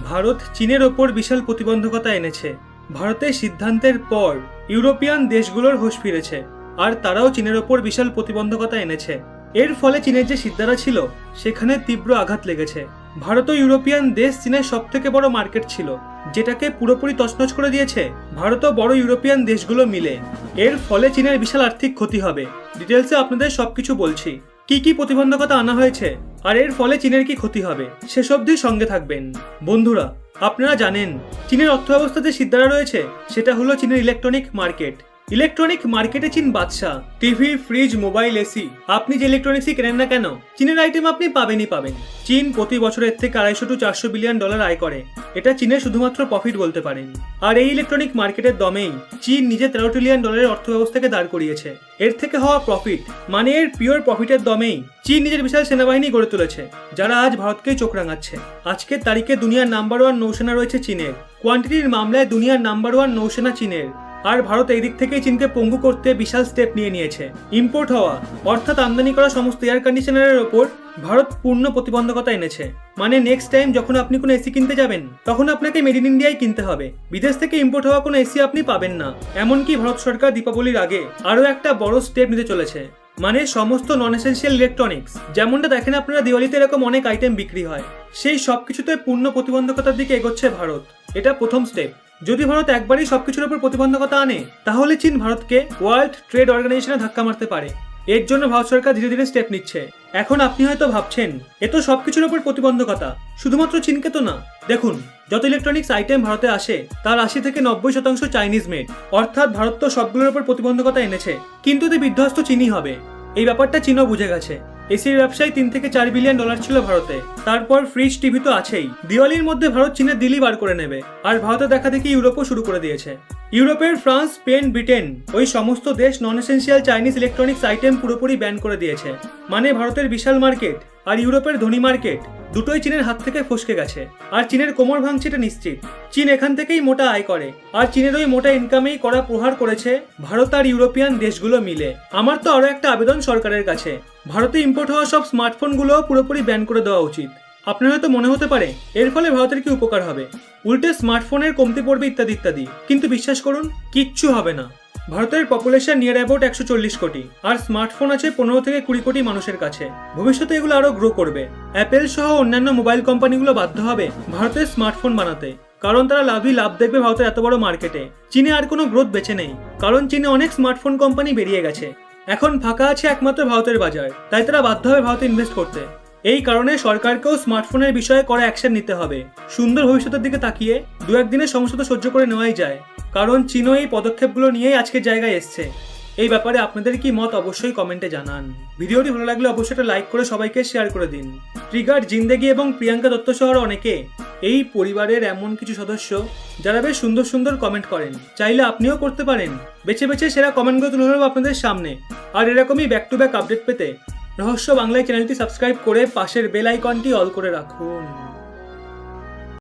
ভারত চীনের ওপর বিশাল প্রতিবন্ধকতা এনেছে। ভারতের সিদ্ধান্তের পর ইউরোপিয়ান দেশগুলোর হোশ ফিরেছে, আর তারাও চীনের ওপর বিশাল প্রতিবন্ধকতা এনেছে। এর ফলে চীনের যে সিদ্ধারা ছিল সেখানে তীব্র আঘাত লেগেছে। ভারত ও ইউরোপিয়ান দেশ চীনের সবথেকে বড় মার্কেট ছিল, যেটাকে পুরোপুরি তছনছ করে দিয়েছে ভারত ও বড় ইউরোপিয়ান দেশগুলো মিলে। এর ফলে চীনের বিশাল আর্থিক ক্ষতি হবে। ডিটেলসে আপনাদের সবকিছু বলছি, কি কি প্রতিবন্ধকতা আনা হয়েছে আর এর ফলে চীনের কি ক্ষতি হবে, সেসব অবধি সঙ্গে থাকবেন। বন্ধুরা, আপনারা জানেন চীনের অর্থব্যবস্থা যে সিদ্ধারা রয়েছে সেটা হলো চীনের ইলেকট্রনিক মার্কেট। ইলেকট্রনিক মার্কেটে চীন বাদশা। টিভি, ফ্রিজ, মোবাইল, এসি, আপনি যে ইলেকট্রনিক্সই কেনেন না কেন, চীনের আইটেম আপনি পাবেনই পাবেন। চীন প্রতি বছরের থেকে 250 to 400 বিলিয়ন ডলার আয় করে। এটা চীনের শুধুমাত্র প্রফিট বলতে পারেন। আর এই ইলেকট্রনিক মার্কেটের দমেই চীন নিজে 13 ট্রিলিয়ন ডলারের অর্থব্যবস্থাকে দাঁড় করিয়েছে। এর থেকে হওয়া প্রফিট, মানে এর পিওর প্রফিটের দমেই চীন নিজের বিশাল সেনাবাহিনী গড়ে তুলেছে, যারা আজ ভারতকেই চোখ রাঙাচ্ছে। আজকের তারিখে দুনিয়ার নাম্বার 1 নৌসেনা রয়েছে চীনের। কোয়ান্টিটির মামলায় দুনিয়ার নাম্বার 1 নৌসেনা চীনের। আর ভারত এই দিক থেকেই চীনকে পঙ্গু করতে বিশাল স্টেপ নিয়ে নিয়েছে। ইম্পোর্ট হওয়া অর্থাৎ আমদানি করা সমস্ত এয়ার কন্ডিশনারের ওপর ভারত পূর্ণ প্রতিবন্ধকতা এনেছে। মানে নেক্সট টাইম যখন আপনি কোনো এসি কিনতে যাবেন, তখন আপনাকে মেড ইন ইন্ডিয়াই কিনতে হবে। বিদেশ থেকে ইম্পোর্ট হওয়া কোনো এসি আপনি পাবেন না। এমনকি ভারত সরকার দীপাবলির আগে আরও একটা বড় স্টেপ নিতে চলেছে। মানে সমস্ত নন এসেন্সিয়াল ইলেকট্রনিক্স, যেমনটা দেখেন আপনারা দিওয়ালিতে এরকম অনেক আইটেম বিক্রি হয়, সেই সবকিছুতে পূর্ণ প্রতিবন্ধকতার দিকে এগোচ্ছে ভারত। এটা প্রথম স্টেপ। যদি ভারত একবারই সবকিছুর উপর প্রতিবন্ধকতা আনে, তাহলে চীন ভারতকে ওয়ার্ল্ড ট্রেড অর্গানাইজেশনে ধাক্কা মারতে পারে। এর জন্য ভারত সরকার ধীরে ধীরে স্টেপ নিচ্ছে। এখন আপনি হয়তো ভাবছেন, এ তো সবকিছুর উপর প্রতিবন্ধকতা, শুধুমাত্র চীনকে তো না। দেখুন, যত ইলেকট্রনিক্স আইটেম ভারতে আসে তার 80 থেকে 90% চাইনিজ মেড। অর্থাৎ ভারত তো সবগুলোর উপর প্রতিবন্ধকতা এনেছে, কিন্তু এতে বিধ্বস্ত চীনই হবে। এই ব্যাপারটা চীনও বুঝে গেছে। এসির ব্যবসায় 3 থেকে 4 বিলিয়ন ডলার ছিল ভারতে। তারপর ফ্রিজ, টিভি তো আছেই। দিওয়ালির মধ্যে ভারত চীনের দিল্লি বার করে নেবে। আর ভারতে দেখা দেখি ইউরোপও শুরু করে দিয়েছে। ইউরোপের ফ্রান্স, স্পেন, ব্রিটেন, ওই সমস্ত দেশ নন এসেন্সিয়াল চাইনিজ ইলেকট্রনিক্স আইটেম পুরোপুরি ব্যান করে দিয়েছে। মানে ভারতের বিশাল মার্কেট আর ইউরোপের ধনী মার্কেট দুটোই চীনের হাত থেকে ফসকে গেছে। আর চীনের কোমর ভাঙছে এটা নিশ্চিত। চীন এখান থেকেই মোটা আয় করে, আর চীনের ওই মোটা ইনকামেই কড়া প্রহার করেছে ভারত আর ইউরোপিয়ান দেশগুলো মিলে। আমার তো আরো একটা আবেদন সরকারের কাছে, ভারতে ইম্পোর্ট হওয়া সব স্মার্টফোনগুলো পুরোপুরি ব্যান করে দেওয়া উচিত। আপনার হয়তো মনে হতে পারে এর ফলে ভারতের কি উপকার হবে, উল্টে স্মার্টফোনের কমতি পড়বে ইত্যাদি ইত্যাদি, কিন্তু বিশ্বাস করুন কিচ্ছু হবে না। ভারতের পপুলেশন নিয়ার অ্যাবাউট 140 কোটি, আর স্মার্টফোন আছে 15 থেকে 20 কোটি মানুষের কাছে। ভবিষ্যতে এগুলো আরো গ্রো করবে। অ্যাপেল সহ অন্যান্য মোবাইল কোম্পানিগুলো বাধ্য হবে ভারতের স্মার্টফোন বানাতে, কারণ তারা লাভ দেখবে ভারতের এত বড় মার্কেটে। চীনে আর কোনো গ্রোথ বেঁচে নেই, কারণ চীনে অনেক স্মার্টফোন কোম্পানি বেরিয়ে গেছে। এখন ফাঁকা আছে একমাত্র ভারতের বাজার, তাই তারা বাধ্য হবে ভারতে ইনভেস্ট করতে। এই কারণে সরকারকেও স্মার্টফোনের বিষয়ে কড়া অ্যাকশন নিতে হবে। সুন্দর ভবিষ্যতের দিকে তাকিয়ে 2-1 দিনের সমস্যা তো সহ্য করে নেওয়াই যায়, কারণ চীনও এই পদক্ষেপগুলো নিয়েই আজকের জায়গায় এসছে। এই ব্যাপারে আপনাদের কি মত অবশ্যই কমেন্টে জানান। ভিডিওটি ভালো লাগলে অবশ্যই একটা লাইক করে সবাইকে শেয়ার করে দিন। ট্রিগার, জিন্দেগি এবং প্রিয়াঙ্কা দত্ত সহ অনেকে এই পরিবারের এমন কিছু সদস্য যারা বেশ সুন্দর সুন্দর কমেন্ট করেন। চাইলে আপনিও করতে পারেন। বেছে বেছে সেরা কমেন্টগুলো তুলে ধরবো আপনাদের সামনে। আর এরকমই ব্যাক টু ব্যাক আপডেট পেতে রহস্য বাংলায় চ্যানেলটি সাবস্ক্রাইব করে পাশের বেল আইকনটি অল করে রাখুন।